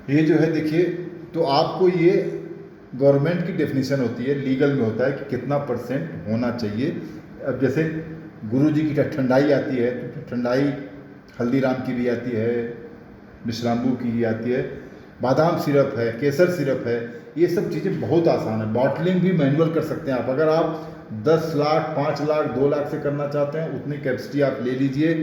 ये जो है देखिए, तो आपको ये गवर्नमेंट की डेफिनेशन होती है, लीगल में होता है कि कितना परसेंट होना चाहिए। अब जैसे गुरु जी की ठंडाई आती है तो ठंडाई हल्दीराम की भी आती है, विश्राम्बू की भी आती है, बादाम सिरप है, केसर सिरप है, ये सब चीज़ें बहुत आसान है। बॉटलिंग भी मैनुअल कर सकते हैं आप। अगर आप 10 लाख, 5 लाख, 2 लाख से करना चाहते हैं, उतनी कैपेसिटी आप ले लीजिए,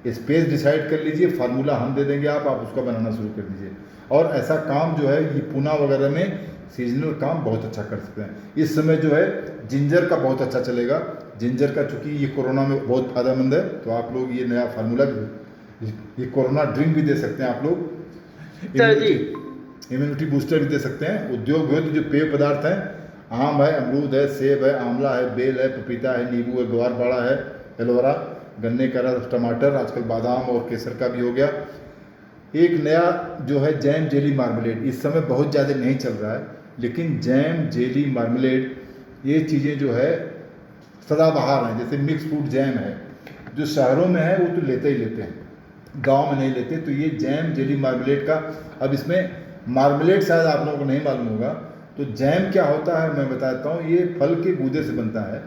स्पेस डिसाइड कर लीजिए, फार्मूला हम दे देंगे, आप उसका बनाना शुरू कर दीजिए। और ऐसा काम जो है ये पूना वगैरह में सीजनल काम बहुत अच्छा कर सकते हैं। इस समय जो है जिंजर का बहुत अच्छा चलेगा। जिंजर का चूँकि ये कोरोना में बहुत फ़ायदेमंद है, तो आप लोग ये नया फार्मूला भी, ये कोरोना ड्रिंक भी दे सकते हैं आप लोग, इम्यूनिटी बूस्टर भी दे सकते हैं। उद्योग है तो जो पेय पदार्थ हैं, आम है, अमरूद है, सेब है, आंवला है, बेल है, पपीता है, नींबू है, ग्वारपाड़ा है, एलोवेरा, गन्ने का रस, टमाटर, आजकल बादाम और केसर का भी हो गया। एक नया जो है जैम जेली मार्मलेड, इस समय बहुत ज़्यादा नहीं चल रहा है, लेकिन जैम जेली मार्मलेड ये चीज़ें जो है सदाबहार हैं। जैसे मिक्स फ्रूट जैम है, जो शहरों में है वो तो लेते ही लेते हैं, गांव में नहीं लेते। तो ये जैम जेली मार्मलेड का, अब इसमें मार्मलेड शायद आप लोगों को नहीं मालूम होगा, तो जैम क्या होता है मैं बताता हूँ। ये फल के गूदे से बनता है।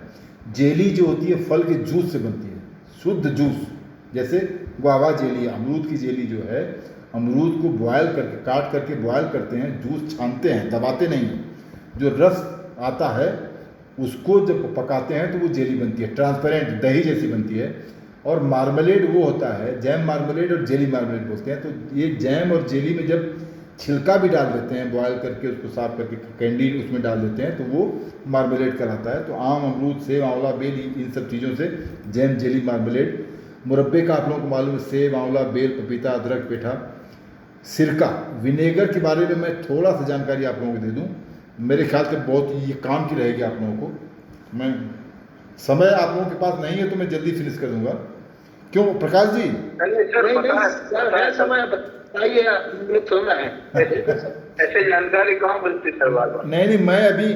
जेली जो होती है फल के जूस से बनती है, शुद्ध जूस। जैसे गुआवा जेली, अमरूद की जेली जो है, अमरूद को बॉयल करके, काट करके बॉयल करते हैं, जूस छानते हैं, दबाते नहीं हैं, जो रस आता है उसको जब पकाते हैं तो वो जेली बनती है, ट्रांसपेरेंट दही जैसी बनती है। और मार्मलेड वो होता है, जैम मार्मलेड और जेली मार्मलेड बोलते हैं। तो ये जैम और जेली में जब छिलका भी डाल देते हैं, बॉयल करके उसको साफ करके कैंडी उसमें डाल देते हैं, तो वो मार्मलेड कहलाता है। तो आम, अमरूद, सेब, आंवला, बेल, इन सब चीज़ों से जैम जेली मार्मलेड। मुरब्बे का आप लोगों को मालूम है, सेब, आंवला, बेल, पपीता, अदरक, पेठा। सिरका, विनेगर के बारे में मैं थोड़ा सा जानकारी आप लोगों को दे दूं, मेरे ख्याल से बहुत ये काम की रहेगी आप लोगों को। मैं, समय आप लोगों के पास नहीं है तो मैं जल्दी फिनिश कर दूंगा। क्यों प्रकाश जी? समय बताइए, ऐसे जानकारी कहाँ मिलती सर बार बार? नहीं, मैं अभी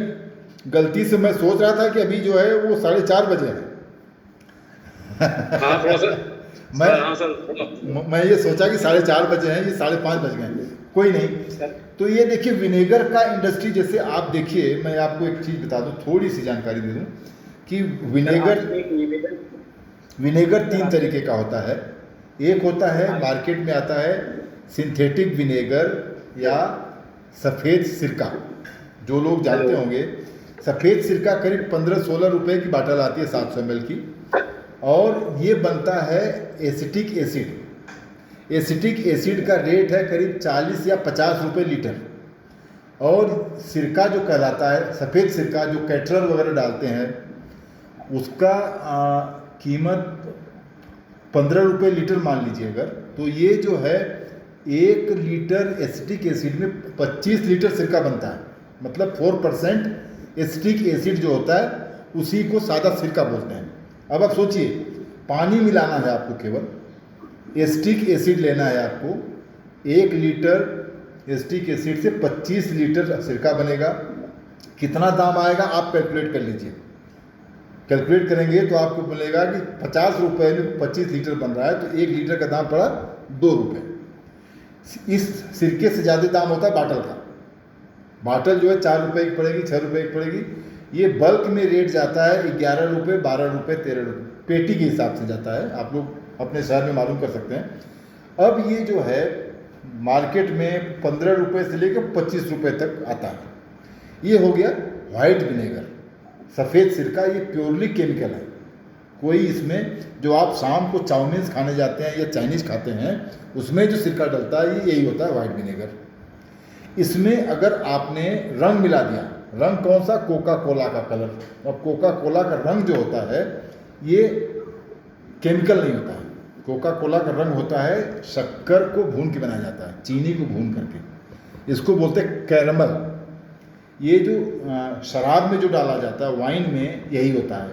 गलती से मैं सोच रहा था कि अभी जो है वो 4:30 बजे है। मैं ये सोचा कि 4:30 बजे हैं, ये 5:30 बज गए। कोई नहीं। तो ये देखिए विनेगर का इंडस्ट्री, जैसे आप देखिए, मैं आपको एक चीज़ बता दूं, थोड़ी सी जानकारी दे दूं कि विनेगर 3 तरीके का होता है। एक होता है, मार्केट में आता है सिंथेटिक विनेगर या सफ़ेद सिरका, जो लोग जानते होंगे। सफ़ेद सिरका करीब 15-16 रुपये की बाटल आती है, 700 ml की, और ये बनता है एसिटिक एसिड। एसिटिक एसिड का रेट है करीब 40 या 50 रुपये लीटर। और सिरका जो कहलाता है, सफ़ेद सिरका जो कैटरर वगैरह डालते हैं, उसका कीमत 15 रुपये लीटर मान लीजिए अगर। तो ये जो है 1 लीटर एसिटिक एसिड में 25 लीटर सिरका बनता है। मतलब 4% एसिटिक एसिड जो होता है उसी को सादा सिरका बोलते हैं। अब आप सोचिए, पानी मिलाना है आपको, केवल एसिटिक एसिड लेना है आपको, 1 लीटर एसिटिक एसिड से 25 लीटर सिरका बनेगा। कितना दाम आएगा आप कैलकुलेट कर लीजिए। कैलकुलेट करेंगे तो आपको मिलेगा कि 50 रुपये में 25 लीटर बन रहा है, तो 1 लीटर का दाम पड़ा 2 रुपये। इस सिरके से ज़्यादा दाम होता है बाटल का। बाटल जो है 4 रुपये की पड़ेगी, 6 रुपये की पड़ेगी। ये बल्क में रेट जाता है 11 रुपये, 12 रुपये, 13 रुपये पेटी के हिसाब से जाता है। आप लोग अपने शहर में मालूम कर सकते हैं। अब ये जो है मार्केट में 15 रुपये से लेकर 25 रुपये तक आता है। ये हो गया वाइट विनेगर, सफ़ेद सिरका। ये प्योरली केमिकल है। कोई इसमें, जो आप शाम को चाउमीन खाने जाते हैं या चाइनीज़ खाते हैं, उसमें जो सिरका डलता है ये यही होता है, वाइट विनेगर। इसमें अगर आपने रंग मिला दिया, रंग कौन सा? कोका कोला का कलर। और कोका कोला का रंग जो होता है ये केमिकल नहीं होता है। कोका कोला का रंग होता है, शक्कर को भून के बनाया जाता है, चीनी को भून करके। इसको बोलते हैं कैरमल। ये जो शराब में जो डाला जाता है, वाइन में यही होता है,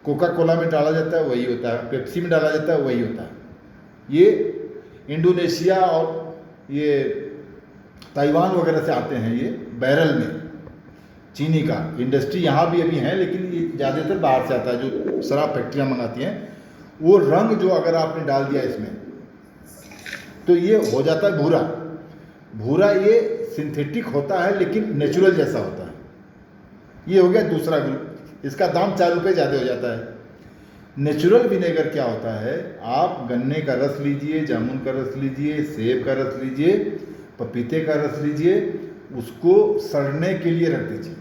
कोका कोला में डाला जाता है वही होता है, पेप्सी में डाला जाता है वही होता है। ये इंडोनेशिया और ये ताइवान वगैरह से आते हैं, ये बैरल में चीनी का इंडस्ट्री यहाँ भी अभी है, लेकिन ये ज़्यादातर बाहर से आता है, जो शराब फैक्ट्रियाँ मंगाती हैं। वो रंग जो अगर आपने डाल दिया इसमें, तो ये हो जाता है भूरा। भूरा ये सिंथेटिक होता है लेकिन नेचुरल जैसा होता है। ये हो गया दूसरा ग्रुप, इसका दाम 4 रुपये ज़्यादा हो जाता है। नेचुरल विनेगर क्या होता है, आप गन्ने का रस लीजिए, जामुन का रस लीजिए, सेब का रस लीजिए, पपीते का रस लीजिए, उसको सड़ने के लिए रख दीजिए।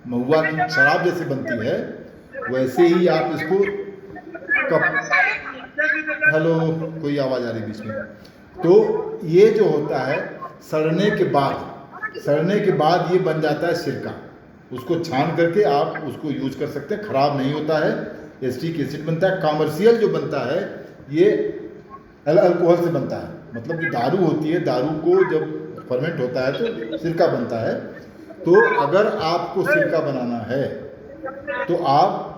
महुआ की शराब जैसे बनती है वैसे ही आप इसको हेलो, कोई आवाज़ आ रही बीच में। तो ये जो होता है सड़ने के बाद ये बन जाता है सिरका। उसको छान करके आप उसको यूज कर सकते हैं, ख़राब नहीं होता है, एसिटिक एसिड बनता है। कॉमर्शियल जो बनता है ये अल्कोहल से बनता है, मतलब जो दारू होती है, दारू को जब फर्मेंट होता है तो सिरका बनता है। तो अगर आपको सिरका बनाना है तो आप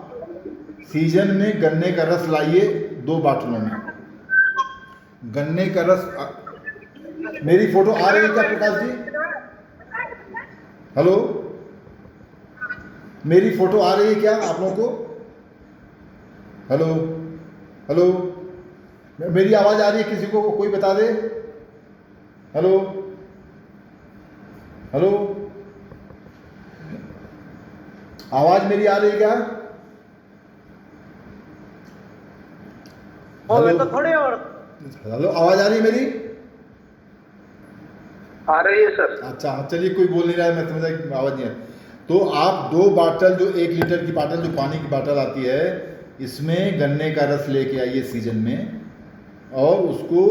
सीजन में गन्ने का रस लाइए 2 बाटलों में। गन्ने का रस मेरी फोटो आ रही है क्या प्रकाश जी? हेलो, मेरी फोटो आ रही है क्या आप लोगों को? हेलो हेलो, मेरी आवाज़ आ रही है किसी को? कोई बता दे। हेलो हेलो, आवाज़ मेरी आ रही है क्या? तो थोड़े और हेलो, आवाज़ आ रही है मेरी? आ रही है सर। अच्छा चलिए, कोई बोल नहीं रहा है, मैं समझा कि आवाज़ नहीं है। तो आप 2 बाटल, जो 1 लीटर की बाटल, जो पानी की बाटल आती है, इसमें गन्ने का रस लेके आइए सीजन में, और उसको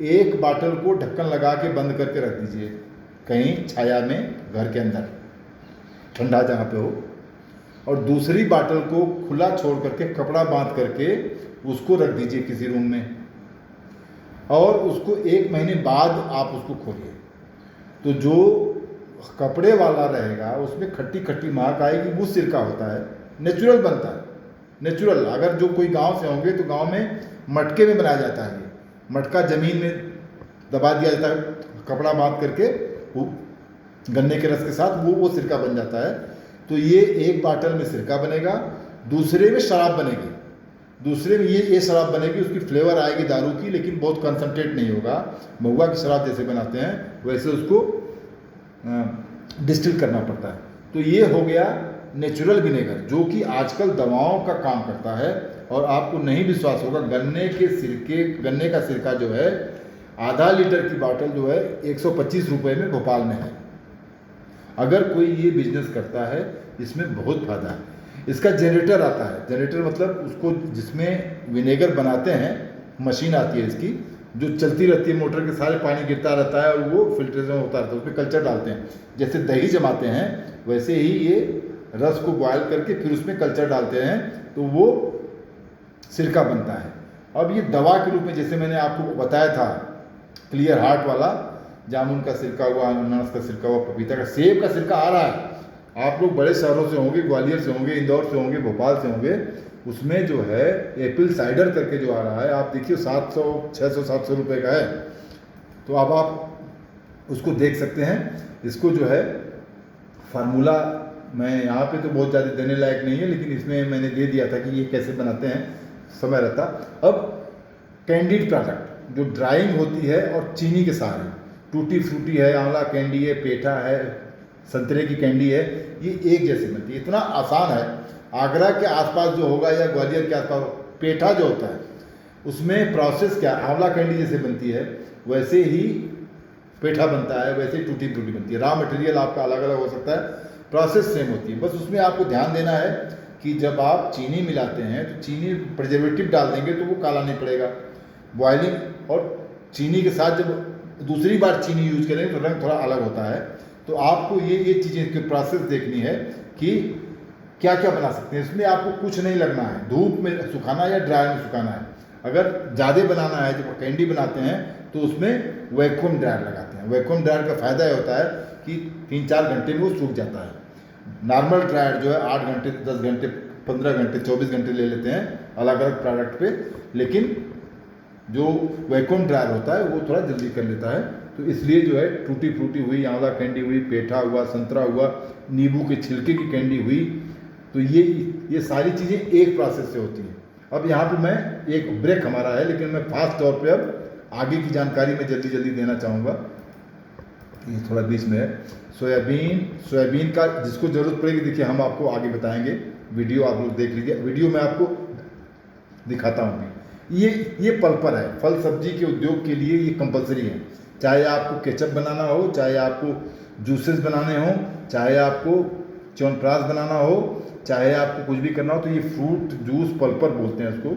1 बाटल को ढक्कन लगा के बंद करके रख दीजिए कहीं छाया में, घर के अंदर ठंडा जहाँ पे हो। और दूसरी बाटल को खुला छोड़ करके कपड़ा बांध करके उसको रख दीजिए किसी रूम में, और उसको 1 महीने बाद आप उसको खोलिए। तो जो कपड़े वाला रहेगा उसमें खट्टी खट्टी महक आएगी, वो सिरका होता है, नेचुरल बनता है। नेचुरल, अगर जो कोई गांव से होंगे तो गांव में मटके में बनाया जाता है। ये मटका ज़मीन में दबा दिया जाता है, कपड़ा बांध करके, वो गन्ने के रस के साथ वो सिरका बन जाता है। तो ये 1 बाटल में सिरका बनेगा, दूसरे में शराब बनेगी। दूसरे में ये शराब बनेगी, उसकी फ्लेवर आएगी दारू की, लेकिन बहुत कंसनट्रेट नहीं होगा। महुआ की शराब जैसे बनाते हैं वैसे उसको डिस्टिल करना पड़ता है। तो ये हो गया नेचुरल विनेगर, जो कि आजकल दवाओं का काम करता है। और आपको नहीं विश्वास होगा, गन्ने का सिरका जो है आधा लीटर की बाटल जो है 125 रुपये में भोपाल में है। अगर कोई ये बिजनेस करता है इसमें बहुत फ़ायदा है। इसका जनरेटर आता है, जनरेटर मतलब उसको जिसमें विनेगर बनाते हैं, मशीन आती है इसकी, जो चलती रहती है, मोटर के सारे पानी गिरता रहता है और वो फिल्ट्रेशन होता रहता है, उसमें कल्चर डालते हैं। जैसे दही जमाते हैं वैसे ही ये रस को बॉयल करके फिर उसमें कल्चर डालते हैं, तो वो सिरका बनता है। अब ये दवा के रूप में, जैसे मैंने आपको बताया था, क्लियर हार्ट वाला, जामुन का सिरका हुआ, अनानास का सिरका हुआ, पपीता का, सेब का सिरका आ रहा है। आप लोग बड़े शहरों से होंगे, ग्वालियर से होंगे, इंदौर से होंगे, भोपाल से होंगे, उसमें जो है एप्पल साइडर करके जो आ रहा है, आप देखिए 700, 600, 700 रुपये का है। तो अब आप उसको देख सकते हैं। इसको जो है फार्मूला, मैं यहाँ पे तो बहुत ज़्यादा देने लायक नहीं है, लेकिन इसमें मैंने दे दिया था कि ये कैसे बनाते हैं, समय रहता। अब कैंडीड प्रोडक्ट जो ड्राइंग होती है और चीनी के साथ, टूटी फ्रूटी है, आंवला कैंडी है, पेठा है, संतरे की कैंडी है, ये एक जैसी बनती है। इतना आसान है। आगरा के आसपास जो होगा या ग्वालियर के आसपास, पेठा जो होता है उसमें प्रोसेस क्या, आंवला कैंडी जैसे बनती है वैसे ही पेठा बनता है, वैसे ही टूटी फ्रूटी बनती है। रॉ मटेरियल आपका अलग अलग हो सकता है, प्रोसेस सेम होती है। बस उसमें आपको ध्यान देना है कि जब आप चीनी मिलाते हैं तो चीनी प्रिजर्वेटिव डाल देंगे तो वो काला नहीं पड़ेगा। बॉयलिंग और चीनी के साथ जब दूसरी बार चीनी यूज करेंगे तो रंग थोड़ा अलग होता है। तो आपको ये चीज़ें की प्रोसेस देखनी है कि क्या क्या बना सकते हैं। इसमें आपको कुछ नहीं लगना है, धूप में सुखाना या ड्राई में सुखाना है। अगर ज़्यादा बनाना है, जब कैंडी बनाते हैं तो उसमें वैक्यूम ड्रायर लगाते हैं। वैक्यूम ड्रायर का फ़ायदा ये होता है कि 3-4 घंटे में वो सूख जाता है। नॉर्मल ड्रायर जो है 8 घंटे, 10 घंटे, 15 घंटे, 24 घंटे ले लेते हैं अलग अलग प्रोडक्ट पे, लेकिन जो वैक्यूम ड्रायर होता है वो थोड़ा जल्दी कर लेता है। तो इसलिए जो है टूटी फ्रूटी हुई, आंवला कैंडी हुई, पेठा हुआ, संतरा हुआ, नींबू के छिलके की कैंडी हुई, तो ये सारी चीज़ें एक प्रोसेस से होती हैं। अब यहाँ पे मैं एक ब्रेक हमारा है, लेकिन मैं फास्ट तौर पे अब आगे की जानकारी मैं जल्दी जल्दी देना चाहूँगा। ये थोड़ा बीच में है। सोयाबीन का जिसको ज़रूरत पड़ेगी देखिए हम आपको आगे बताएंगे, वीडियो आप लोग देख लीजिए, वीडियो में आपको दिखाता हूँ। ये पल्पर है, फल सब्जी के उद्योग के लिए ये कंपलसरी है। चाहे आपको केचप बनाना हो, चाहे आपको जूसेस बनाने हो, चाहे आपको च्यवनप्राश बनाना हो, चाहे आपको कुछ भी करना हो, तो ये फ्रूट जूस पल्पर बोलते हैं इसको।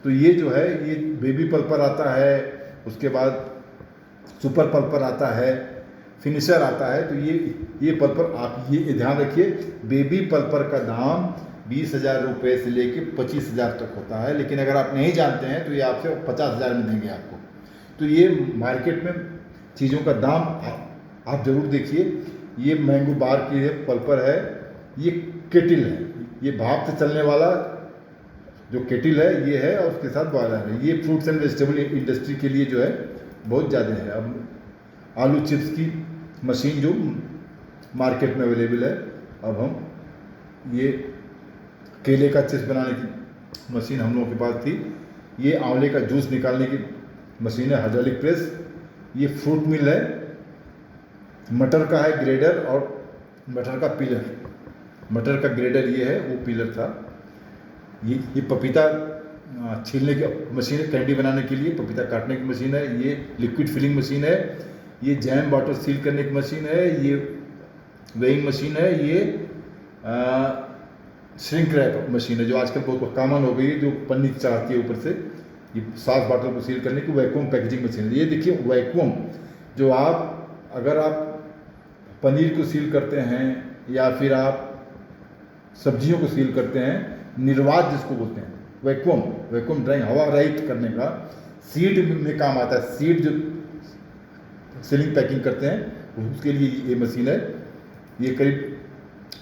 तो ये जो है ये बेबी पल्पर आता है, उसके बाद सुपर पल्पर आता है, फिनिशर आता है। तो ये पल्पर आप ये ध्यान रखिए, बेबी पल्पर का दाम 20,000 रुपये से लेके 25,000 तक होता है, लेकिन अगर आप नहीं जानते हैं तो ये आपसे 50,000 में देंगे आपको। तो ये मार्केट में चीज़ों का दाम आप ज़रूर देखिए। ये मैंगो बार की पल्पर है, ये केटिल है, ये भाप से चलने वाला जो केटिल है ये है, और उसके साथ बॉयलर है। ये फ्रूट्स एंड वेजिटेबल इंडस्ट्री के लिए जो है बहुत ज़्यादा है। अब आलू चिप्स की मशीन जो मार्केट में अवेलेबल है, अब हम ये केले का चिप्स बनाने की मशीन हम लोगों के पास थी। ये आंवले का जूस निकालने की मशीन है, हाइड्रोलिक प्रेस। ये फ्रूट मिल है, मटर का है ग्रेडर और मटर का पीलर। मटर का ग्रेडर ये है, वो पीलर था। ये पपीता छीलने की मशीन है, कैंडी बनाने के लिए पपीता काटने की मशीन है। ये लिक्विड फिलिंग मशीन है। ये जैम बॉटल सील करने की मशीन है। ये वेइंग मशीन है। ये श्रिंक रैप मशीन है जो आजकल बहुत कॉमन हो गई है, जो पन्नी चढ़ाती है ऊपर से। ये सॉस बॉटल को सील करने की वैक्यूम पैकेजिंग मशीन है। ये देखिए वैक्यूम, जो अगर आप पनीर को सील करते हैं या फिर आप सब्जियों को सील करते हैं, निर्वात जिसको बोलते हैं, वैक्यूम ड्राइंग, हवा रहित करने का, सीड में काम आता है। सीड जो सीलिंग पैकिंग करते हैं उसके लिए ये मशीन है। ये करीब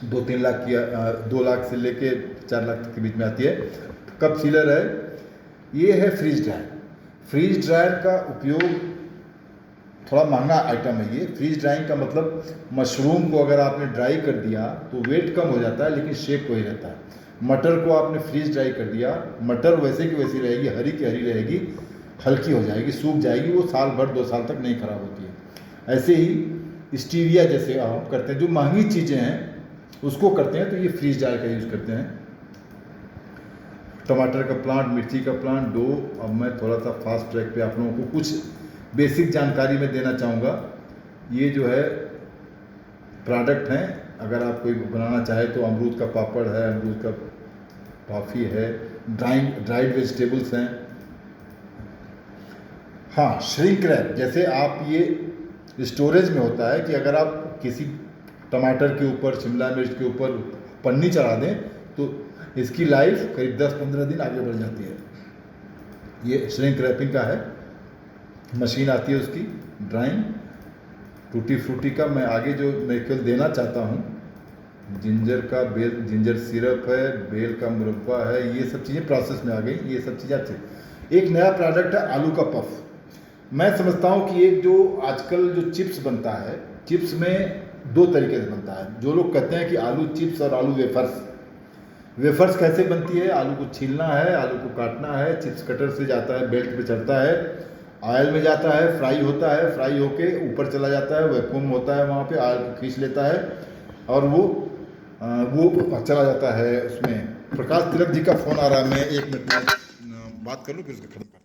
2-3 लाख की 2 लाख से लेके 4 लाख तक के बीच में आती है। कप सीलर है। ये है फ्रीज ड्रायर। फ्रीज ड्रायर का उपयोग थोड़ा महंगा आइटम है ये। फ्रीज ड्राइंग का मतलब मशरूम को अगर आपने ड्राई कर दिया तो वेट कम हो जाता है, लेकिन शेप वही रहता है। मटर को आपने फ्रीज ड्राई कर दिया, मटर वैसे की वैसी रहेगी, हरी की हरी रहेगी, हल्की हो जाएगी, सूख जाएगी, वो साल भर 2 साल तक नहीं खराब होती है। ऐसे ही स्टीविया जैसे आप करते हैं, जो महंगी चीज़ें हैं उसको करते हैं, तो ये फ्रीज ड्राई का यूज़ करते हैं। टमाटर का प्लांट, मिर्ची का प्लांट, डो। अब मैं थोड़ा सा फास्ट ट्रैक पे आप लोगों को कुछ बेसिक जानकारी मैं देना चाहूँगा। ये जो है प्रोडक्ट हैं, अगर आप कोई बनाना चाहे तो अमरूद का पापड़ है, अमरूद का टॉफ़ी है, ड्राइड वेजिटेबल्स हैं। हाँ, श्रिंक रैप, जैसे आप ये स्टोरेज में होता है कि अगर आप किसी टमाटर के ऊपर, शिमला मिर्च के ऊपर पन्नी चढ़ा दें तो इसकी लाइफ करीब 10-15 दिन आगे बढ़ जाती है। ये श्रिंक रैपिंग का है, मशीन आती है उसकी, ड्राइंग। टूटी फ्रूटी का मैं आगे जो मैं केवल देना चाहता हूँ, जिंजर सिरप है, बेल का मुरब्बा है, ये सब चीज़ें प्रोसेस में आ गई। ये सब चीज़ें अच्छी। एक नया प्रोडक्ट है आलू का पफ। मैं समझता हूँ कि एक जो आजकल जो चिप्स बनता है, चिप्स में 2 तरीके से बनता है। जो लोग कहते हैं कि आलू चिप्स और आलू वेफर्स। वेफर्स कैसे बनती है? आलू को छीलना है, आलू को काटना है, चिप्स कटर से जाता है, बेल्ट पे चढ़ता है, ऑयल में जाता है, फ्राई होता है, फ्राई होके ऊपर चला जाता है, वैक्यूम होता है वहाँ पे, ऑयल को खींच लेता है और वो चला जाता है उसमें। प्रकाश तिलक जी का फ़ोन आ रहा है, मैं 1 मिनट में बात कर लूँ फिर उसका खत्म।